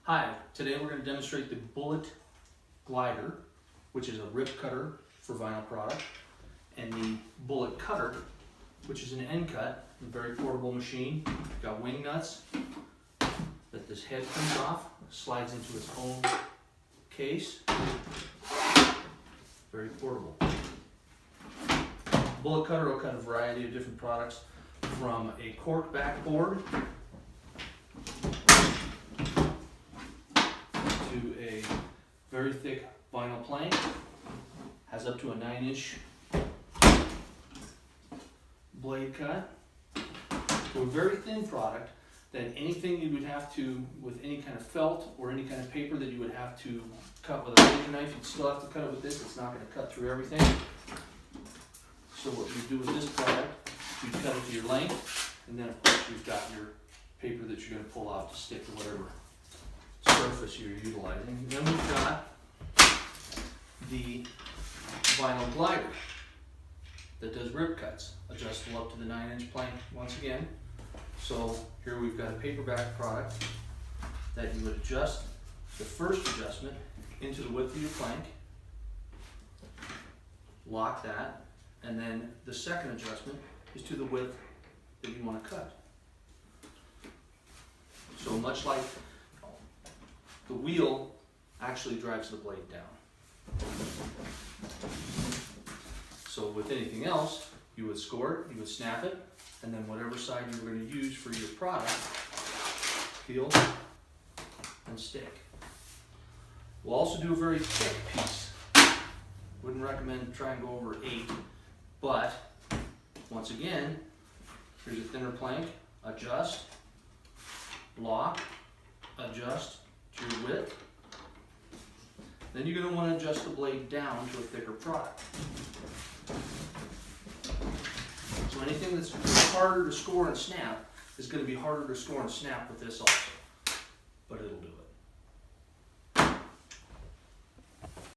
Hi, today we're going to demonstrate the Bullet Glider, which is a rip cutter for vinyl product, and the Bullet Cutter, which is an end cut, a very portable machine. Got wing nuts that this head comes off, slides into its own case. Very portable. Bullet Cutter will cut a variety of different products, from a cork backboard to a very thick vinyl plank. Has up to a 9-inch blade cut. So a very thin product that anything you would have to, with any kind of felt or any kind of paper that you would have to cut with a razor knife, you'd still have to cut it with this. It's not going to cut through everything. So what you do with this product, you cut it to your length, and then of course you've got your paper that you're going to pull out to stick to whatever surface you're utilizing. And then we've got the vinyl glider that does rip cuts, adjustable up to the 9-inch plank once again. So here we've got a paperback product that you would adjust the first adjustment into the width of your plank, lock that, and then the second adjustment is to the width that you want to cut. So much like the wheel actually drives the blade down. So with anything else, you would score it, you would snap it, and then whatever side you were going to use for your product, peel and stick. We'll also do a very thick piece. Wouldn't recommend try and go over 8, but once again, here's a thinner plank, adjust, lock, adjust to your width. Then you're going to want to adjust the blade down to a thicker product. So anything that's harder to score and snap is going to be harder to score and snap with this also, but it'll do it.